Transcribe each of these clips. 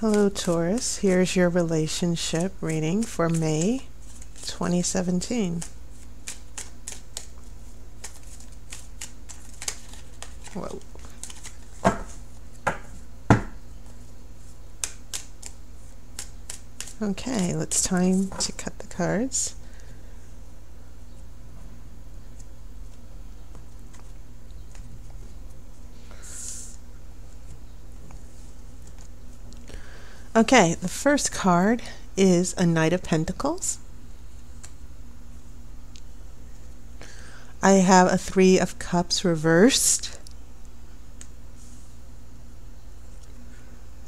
Hello Taurus, here's your relationship reading for May 2017. Whoa. Okay, it's time to cut the cards. Okay, the first card is a Knight of Pentacles. I have a Three of Cups reversed.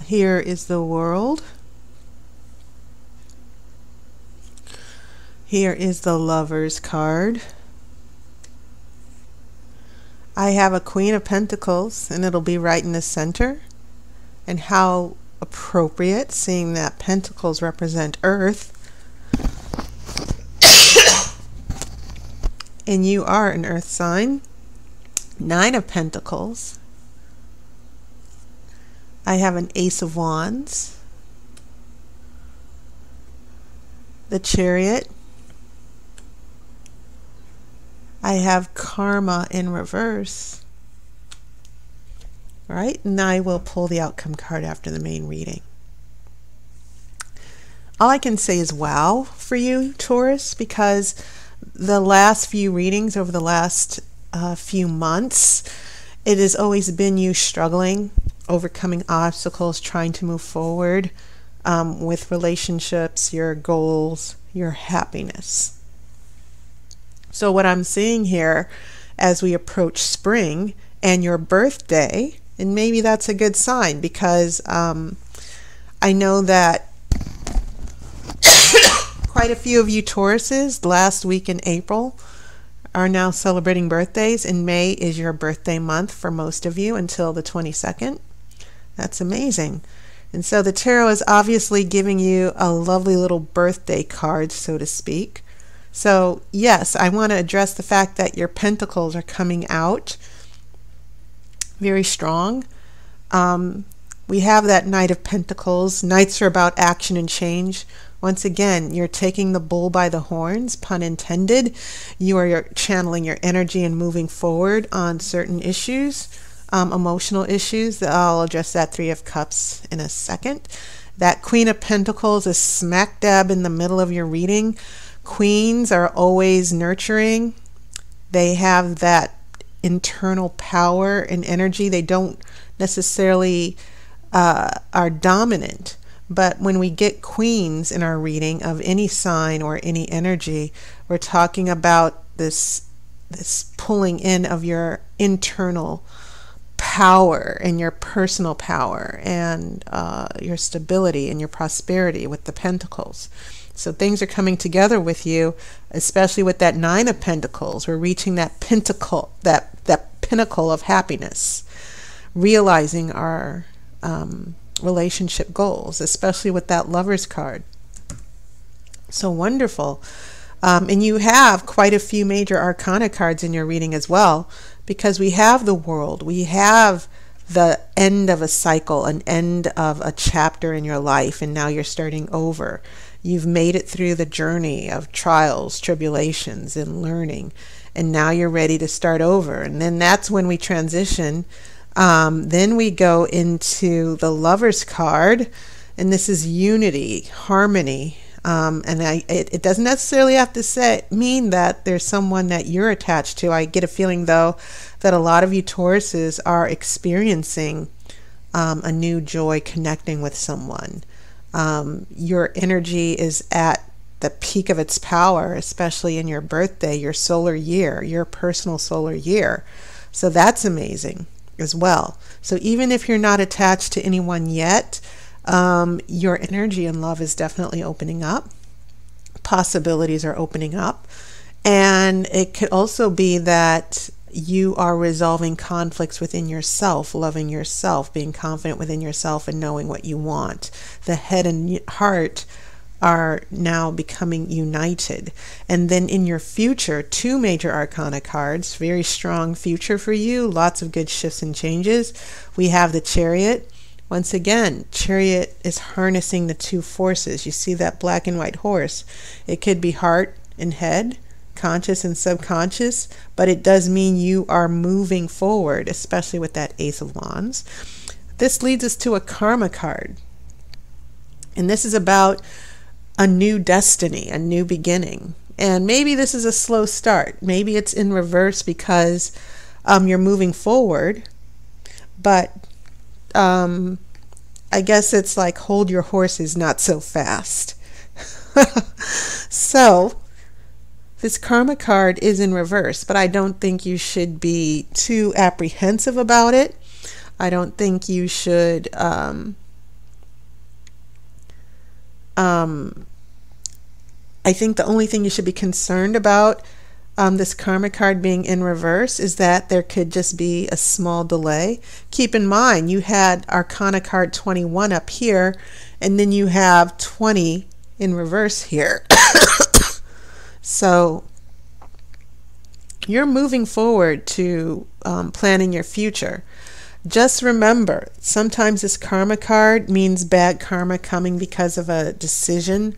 Here is the World. Here is the Lovers card. I have a Queen of Pentacles, and it'll be right in the center. And how appropriate, seeing that Pentacles represent Earth. And you are an Earth sign. Nine of Pentacles. I have an Ace of Wands. The Chariot. I have Karma in reverse. Right, and I will pull the outcome card after the main reading. All I can say is wow for you, Taurus, because the last few readings over the last few months, it has always been you struggling, overcoming obstacles, trying to move forward with relationships, your goals, your happiness. So what I'm seeing here as we approach spring and your birthday, and maybe that's a good sign, because I know that quite a few of you Tauruses last week in April are now celebrating birthdays, and May is your birthday month for most of you until the 22nd. That's amazing. And so the tarot is obviously giving you a lovely little birthday card, so to speak. So yes, I want to address the fact that your pentacles are coming out very strong. We have that Knight of Pentacles. Knights are about action and change. Once again, you're taking the bull by the horns, pun intended. You are channeling your energy and moving forward on certain issues, emotional issues. I'll address that Three of Cups in a second. That Queen of Pentacles is smack dab in the middle of your reading. Queens are always nurturing. They have that internal power and energy. They don't necessarily are dominant, but when we get queens in our reading of any sign or any energy, we're talking about this pulling in of your internal power and your personal power and your stability and your prosperity with the Pentacles. So things are coming together with you, especially with that Nine of Pentacles. We're reaching that pinnacle, that pinnacle of happiness, realizing our relationship goals, especially with that Lovers card. So wonderful. And you have quite a few major arcana cards in your reading as well, because we have the World, we have the end of a cycle, an end of a chapter in your life, and now you're starting over. You've made it through the journey of trials, tribulations, and learning, and now you're ready to start over. And then that's when we transition. Then we go into the Lovers card, and this is unity, harmony. It doesn't necessarily have to mean that there's someone that you're attached to. I get a feeling, though, that a lot of you Tauruses are experiencing a new joy connecting with someone. Your energy is at the peak of its power, especially in your birthday, your solar year, your personal solar year. So that's amazing as well. So even if you're not attached to anyone yet, your energy and love is definitely opening up. Possibilities are opening up. And it could also be that you are resolving conflicts within yourself, loving yourself, being confident within yourself, and knowing what you want. The head and heart are now becoming united. And then in your future, two major arcana cards, very strong future for you, lots of good shifts and changes. We have the Chariot, Once again, Chariot is harnessing the two forces. You see that black and white horse. It could be heart and head, conscious and subconscious, but it does mean you are moving forward, especially with that Ace of Wands. This leads us to a karma card. And this is about a new destiny, a new beginning. And maybe this is a slow start. Maybe it's in reverse because you're moving forward, but I guess it's like hold your horses not so fast. So this karma card is in reverse, but I don't think you should be too apprehensive about it. I don't think you should I think the only thing you should be concerned about this karma card being in reverse is that there could just be a small delay. Keep in mind, you had Arcana card 21 up here, and then you have 20 in reverse here. So you're moving forward to planning your future. Just remember, sometimes this karma card means bad karma coming because of a decision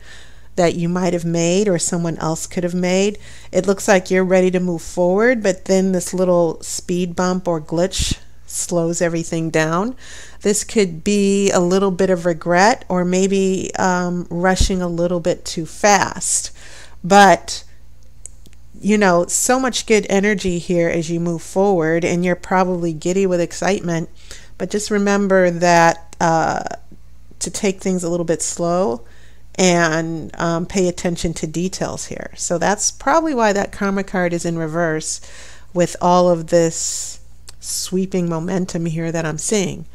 that you might have made or someone else could have made. It looks like you're ready to move forward, but then this little speed bump or glitch slows everything down. This could be a little bit of regret, or maybe rushing a little bit too fast. But you know, so much good energy here as you move forward, and you're probably giddy with excitement. But just remember that to take things a little bit slow and pay attention to details here. So that's probably why that karma card is in reverse with all of this sweeping momentum here that I'm seeing.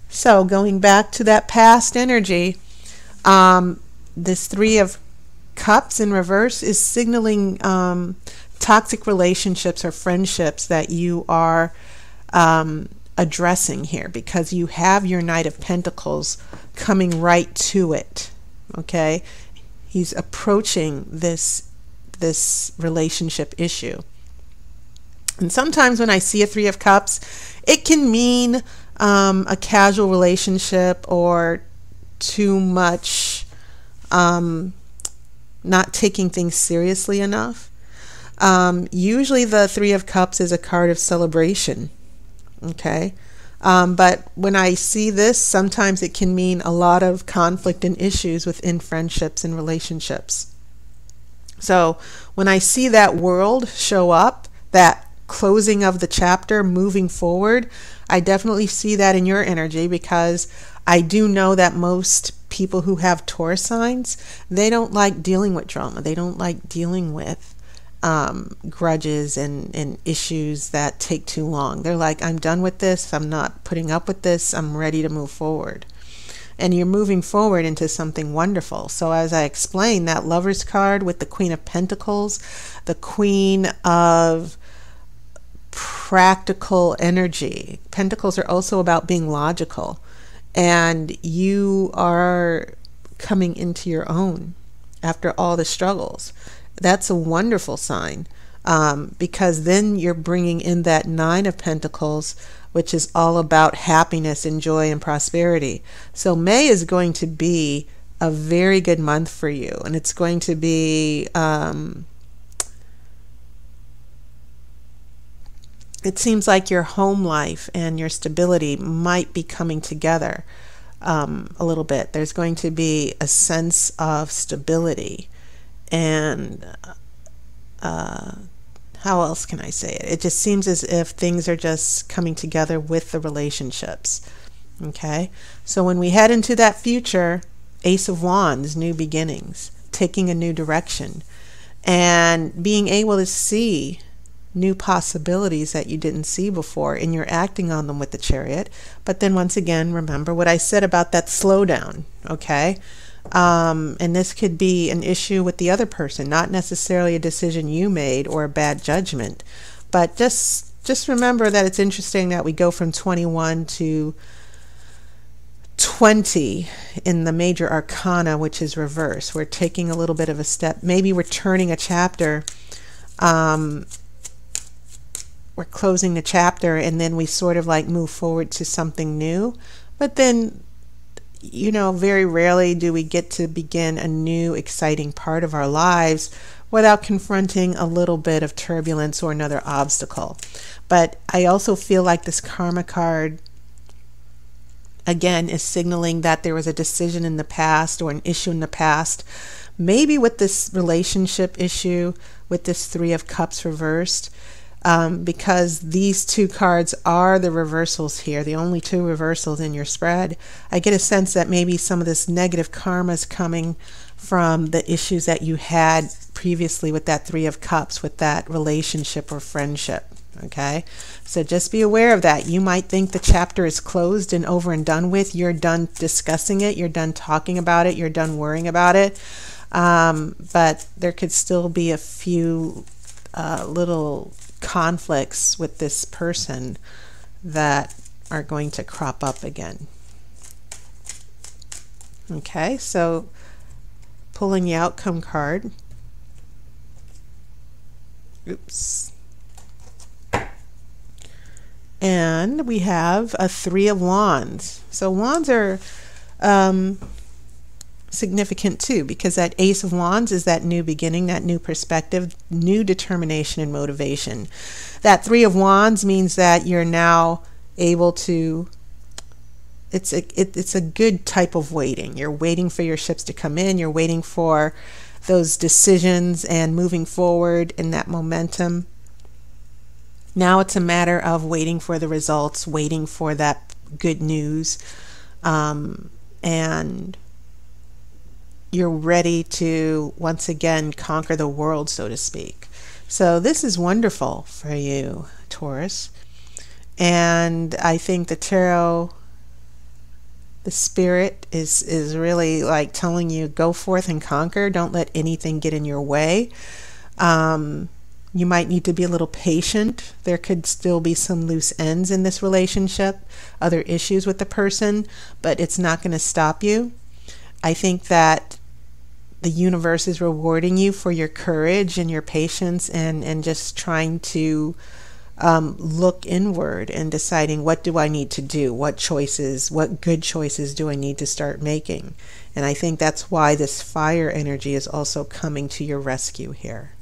So going back to that past energy, this Three of Cups in reverse is signaling toxic relationships or friendships that you are addressing here, because you have your Knight of Pentacles coming right to it. Okay, he's approaching this relationship issue. And sometimes when I see a Three of Cups, it can mean a casual relationship or too much not taking things seriously enough. Usually the Three of Cups is a card of celebration. Okay. But when I see this, sometimes it can mean a lot of conflict and issues within friendships and relationships. So when I see that world show up, that closing of the chapter, moving forward, I definitely see that in your energy, because I do know that most people who have Taurus signs, they don't like dealing with drama. They don't like dealing with grudges and issues that take too long. They're like, I'm done with this. I'm not putting up with this. I'm ready to move forward. And you're moving forward into something wonderful. So as I explained, that Lover's card with the Queen of Pentacles, the Queen of practical energy. Pentacles are also about being logical. And you are coming into your own after all the struggles. That's a wonderful sign, because then you're bringing in that Nine of Pentacles, which is all about happiness and joy and prosperity. So May is going to be a very good month for you, and it's going to be it seems like your home life and your stability might be coming together a little bit. There's going to be a sense of stability. And how else can I say it? It just seems as if things are just coming together with the relationships. Okay? So when we head into that future, Ace of Wands, new beginnings, taking a new direction, and being able to see new possibilities that you didn't see before, and you're acting on them with the Chariot. But then once again, remember what I said about that slowdown. Okay? And this could be an issue with the other person, not necessarily a decision you made or a bad judgment. But just remember that it's interesting that we go from 21 to 20 in the major arcana, which is reverse. We're taking a little bit of a step. Maybe we're turning a chapter. We're closing the chapter, and then we sort of like move forward to something new. But then you know, very rarely do we get to begin a new exciting part of our lives without confronting a little bit of turbulence or another obstacle. But I also feel like this karma card, again, is signaling that there was a decision in the past or an issue in the past, maybe with this relationship issue, with this Three of Cups reversed. Because these two cards are the reversals here, the only two reversals in your spread, I get a sense that maybe some of this negative karma is coming from the issues that you had previously with that Three of Cups, with that relationship or friendship. Okay, so just be aware of that. You might think the chapter is closed and over and done with. You're done discussing it. You're done talking about it. You're done worrying about it. But there could still be a few little conflicts with this person that are going to crop up again. Okay, so pulling the outcome card. Oops. And we have a Three of Wands. So wands are significant too, because that Ace of Wands is that new beginning, that new perspective, new determination and motivation. That Three of Wands means that you're now able to, it's a good type of waiting. You're waiting for your ships to come in. You're waiting for those decisions and moving forward in that momentum. Now it's a matter of waiting for the results, waiting for that good news, and you're ready to once again conquer the world, so to speak. So this is wonderful for you, Taurus. And I think the tarot, the spirit is really like telling you, go forth and conquer. Don't let anything get in your way. You might need to be a little patient. There could still be some loose ends in this relationship, other issues with the person, but it's not going to stop you. I think that the universe is rewarding you for your courage and your patience and just trying to look inward and deciding, what do I need to do? What choices, what good choices do I need to start making? And I think that's why this fire energy is also coming to your rescue here.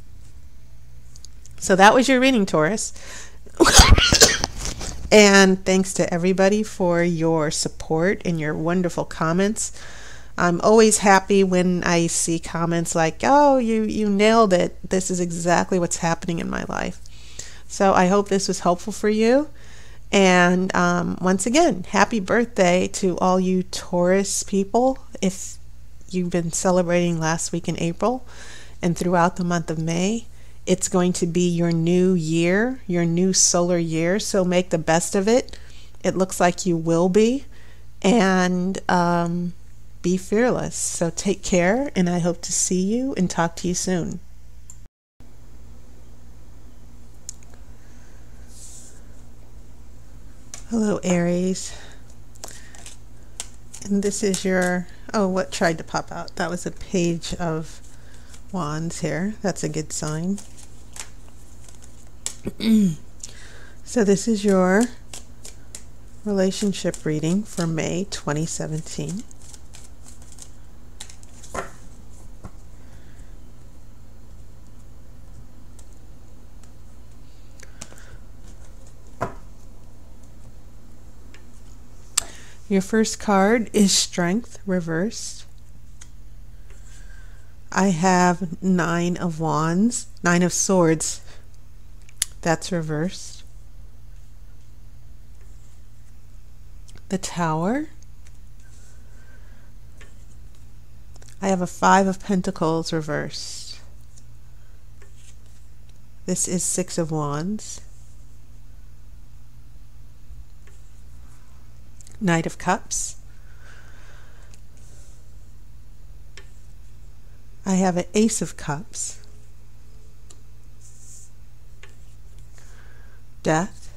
So that was your reading, Taurus. And thanks to everybody for your support and your wonderful comments. I'm always happy when I see comments like, oh, you nailed it. This is exactly what's happening in my life. So I hope this was helpful for you. And once again, happy birthday to all you Taurus people. If you've been celebrating last week in April and throughout the month of May, it's going to be your new year, your new solar year. So make the best of it. It looks like you will be. And be fearless. So take care, and I hope to see you and talk to you soon. Hello, Aries. And this is your, oh, what tried to pop out? That was a Page of Wands here. That's a good sign. So this is your relationship reading for May 2017. Your first card is Strength reversed. I have Nine of Wands, Nine of Swords. That's reversed. The Tower. I have a Five of Pentacles reversed. This is Six of Wands. Knight of Cups. I have an Ace of Cups. Death.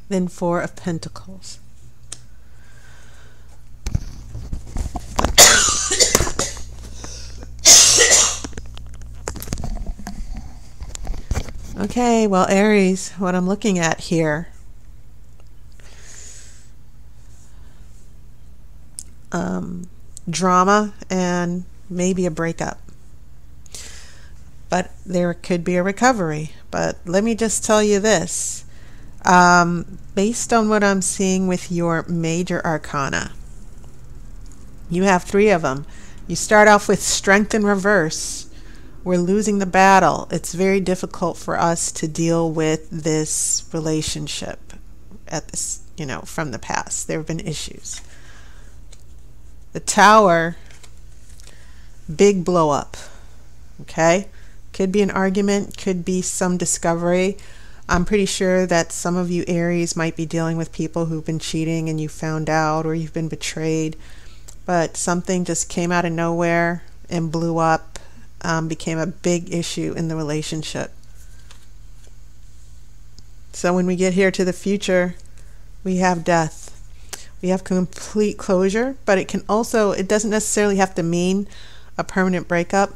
Then Four of Pentacles. Okay, well, Aries, what I'm looking at here drama and maybe a breakup. But there could be a recovery. But let me just tell you this. Based on what I'm seeing with your major arcana, you have 3 of them. You start off with strength in reverse. We're losing the battle. It's very difficult for us to deal with this relationship at this, from the past. There have been issues. The Tower, big blow up. Okay? Could be an argument, could be some discovery. I'm pretty sure that some of you Aries might be dealing with people who've been cheating and you found out, or you've been betrayed. But something just came out of nowhere and blew up, became a big issue in the relationship. So when we get here to the future, we have death. We have complete closure, but it doesn't necessarily have to mean a permanent breakup.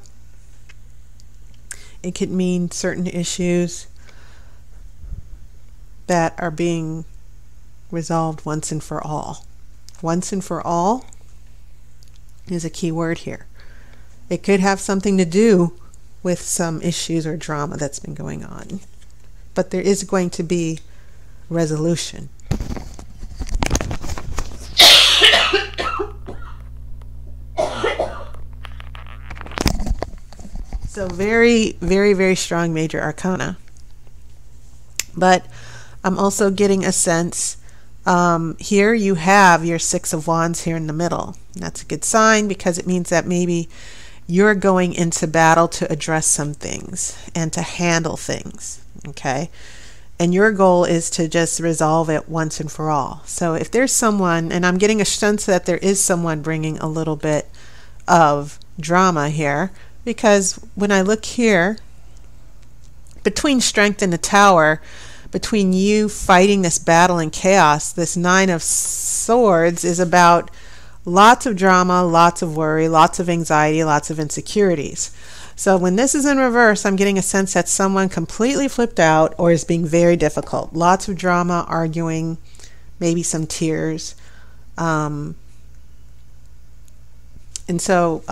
It could mean certain issues that are being resolved once and for all. Once and for all is a key word here. It could have something to do with some issues or drama that's been going on. But there is going to be resolution. So very, very, very strong major arcana. But I'm also getting a sense, here you have your 6 of Wands here in the middle. That's a good sign, because it means that maybe you're going into battle to address some things and to handle things, okay? And your goal is to just resolve it once and for all. So if there's someone, and I'm getting a sense that there is someone bringing a little bit of drama here, because when I look here, between strength and the Tower, between you fighting this battle in chaos, this 9 of Swords is about lots of drama, lots of worry, lots of anxiety, lots of insecurities. So when this is in reverse, I'm getting a sense that someone completely flipped out or is being very difficult. Lots of drama, arguing, maybe some tears. And so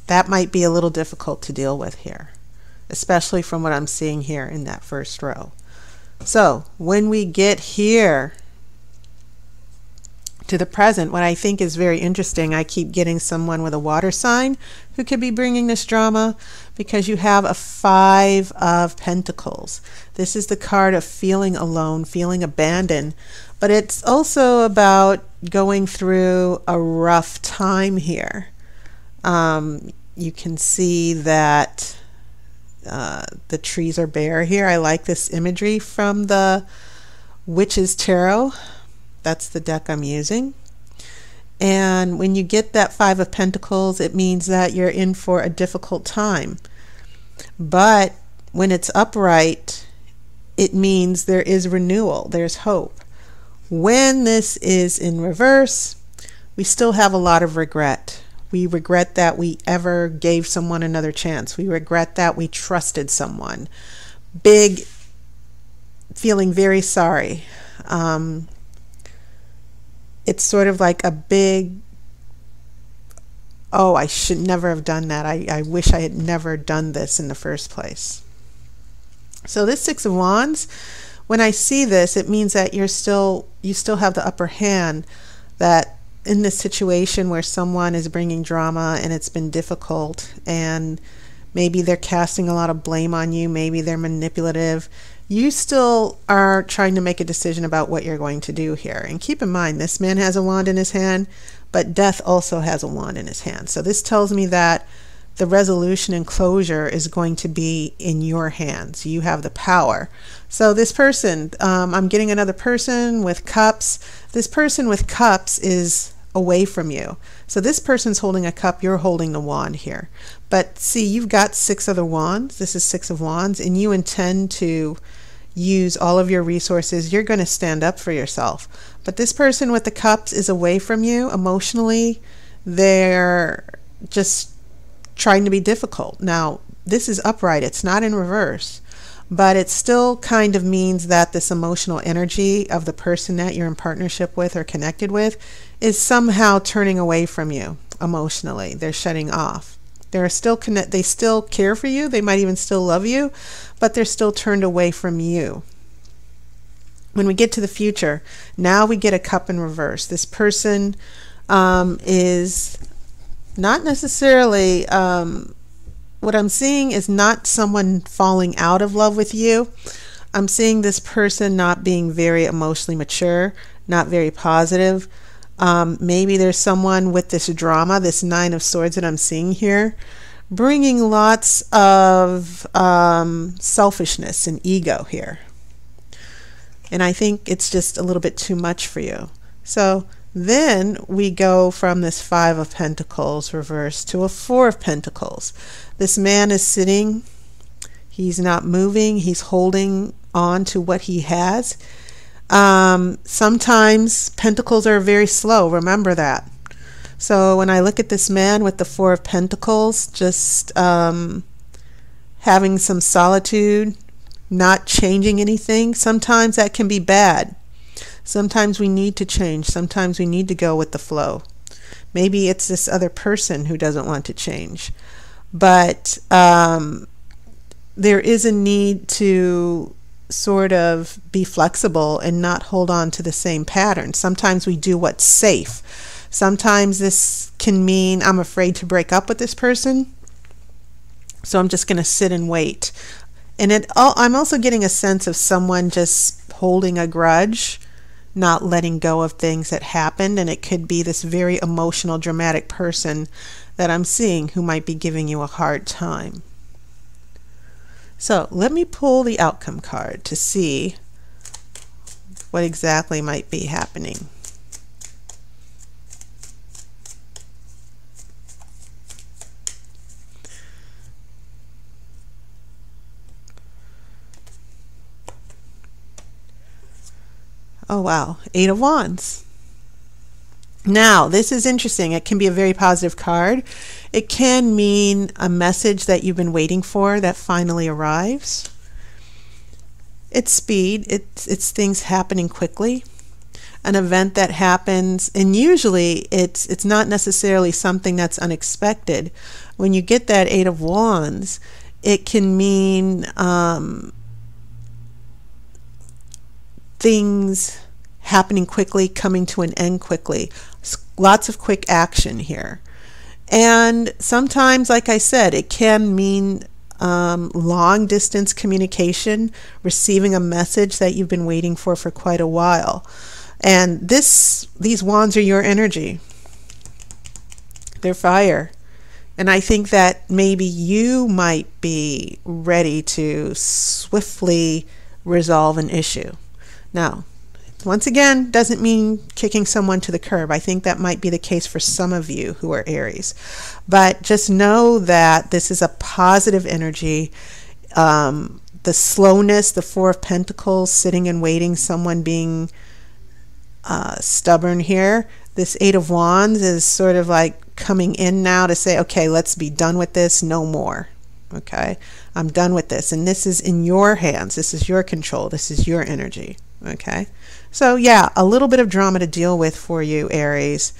that might be a little difficult to deal with here, especially from what I'm seeing here in that first row. So when we get here to the present, what I think is very interesting, I keep getting someone with a water sign who could be bringing this drama, because you have a 5 of Pentacles. This is the card of feeling alone, feeling abandoned, but it's also about going through a rough time here. You can see that the trees are bare here. I like this imagery from the Witch's Tarot. That's the deck I'm using. And when you get that 5 of Pentacles, it means that you're in for a difficult time. But when it's upright, it means there is renewal, there's hope. When this is in reverse, we still have a lot of regret. We regret that we ever gave someone another chance. We regret that we trusted someone. Big, feeling very sorry. It's sort of like a big, oh, I should never have done that. I wish I had never done this in the first place. So this 6 of Wands, when I see this, it means that you still have the upper hand, that in this situation where someone is bringing drama and it's been difficult, and maybe they're casting a lot of blame on you, maybe they're manipulative, you still are trying to make a decision about what you're going to do here. And keep in mind, this man has a wand in his hand, but death also has a wand in his hand. So this tells me that the resolution and closure is going to be in your hands. You have the power. So this person, I'm getting another person with cups. This person with cups is away from you. So this person's holding a cup, you're holding the wand here. But see, you've got 6 other wands. This is 6 of Wands, and you intend to use all of your resources. You're going to stand up for yourself. But this person with the cups is away from you emotionally. They're just trying to be difficult. Now, this is upright. It's not in reverse. but it still kind of means that this emotional energy of the person that you're in partnership with or connected with is somehow turning away from you emotionally. They're shutting off. They're still they still care for you. They might even still love you, but they're still turned away from you. When we get to the future, now we get a cup in reverse. This person is not necessarily, what I'm seeing is not someone falling out of love with you. I'm seeing this person not being very emotionally mature, not very positive. Maybe there's someone with this drama, this Nine of Swords that I'm seeing here, bringing lots of selfishness and ego here. And I think it's just a little bit too much for you. So then we go from this Five of Pentacles reversed to a Four of Pentacles. This man is sitting. He's not moving. He's holding on to what he has. Sometimes pentacles are very slow. Remember that. So when I look at this man with the Four of Pentacles, just having some solitude, not changing anything, sometimes that can be bad. Sometimes we need to change. Sometimes we need to go with the flow. Maybe it's this other person who doesn't want to change. But there is a need to sort of be flexible and not hold on to the same pattern. Sometimes we do what's safe. Sometimes this can mean I'm afraid to break up with this person, so I'm just going to sit and wait. And I'm also getting a sense of someone just holding a grudge, not letting go of things that happened, and it could be this very emotional, dramatic person that I'm seeing who might be giving you a hard time. So let me pull the outcome card to see what exactly might be happening. Oh wow, Eight of Wands. Now, this is interesting. It can be a very positive card. It can mean a message that you've been waiting for that finally arrives. It's speed. It's things happening quickly. An event that happens, and usually it's not necessarily something that's unexpected. When you get that Eight of Wands, it can mean things happening quickly, coming to an end quickly. Lots of quick action here. And sometimes, like I said, it can mean long distance communication, receiving a message that you've been waiting for quite a while. And these wands are your energy. They're fire. And I think that maybe you might be ready to swiftly resolve an issue. Now, once again, doesn't mean kicking someone to the curb. I think that might be the case for some of you who are Aries. But just know that this is a positive energy. The slowness, the Four of Pentacles, sitting and waiting, someone being stubborn here. This Eight of Wands is sort of like coming in now to say, okay, let's be done with this, no more. Okay, I'm done with this. And this is in your hands. This is your control. This is your energy. Okay, so yeah, a little bit of drama to deal with for you, Aries,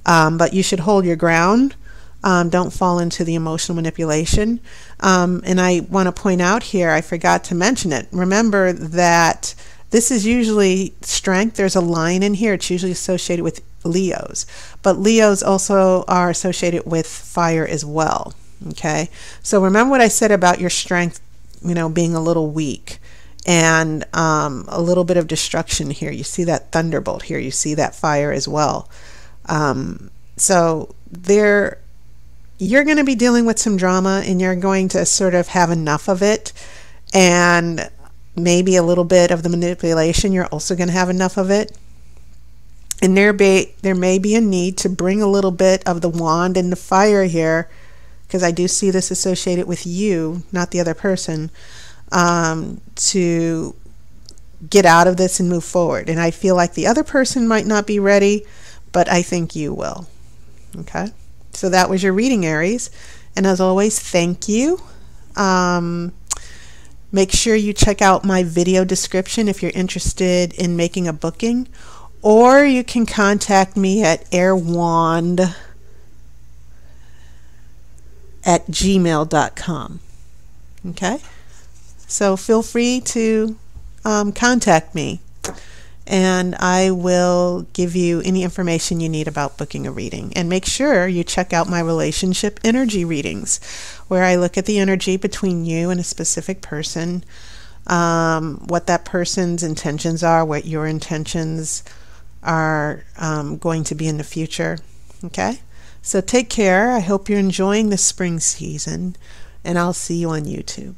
but you should hold your ground. Don't fall into the emotional manipulation. And I want to point out here, I forgot to mention it. Remember that this is usually strength. There's a line in here. It's usually associated with Leos, but Leos also are associated with fire as well. Okay, so remember what I said about your strength, being a little weak. And a little bit of destruction here. You see that thunderbolt here. You see that fire as well. So you're going to be dealing with some drama, and you're going to sort of have enough of it. And maybe a little bit of the manipulation. You're also going to have enough of it. And there may be a need to bring a little bit of the wand and the fire here, because I do see this associated with you, not the other person. To get out of this and move forward. And I feel like the other person might not be ready, but I think you will. Okay, so that was your reading, Aries. And as always, thank you. Make sure you check out my video description if you're interested in making a booking, or you can contact me at airewand@gmail.com. Okay, so feel free to contact me, and I will give you any information you need about booking a reading. And make sure you check out my relationship energy readings, where I look at the energy between you and a specific person, what that person's intentions are, what your intentions are going to be in the future. Okay, so take care. I hope you're enjoying the spring season, and I'll see you on YouTube.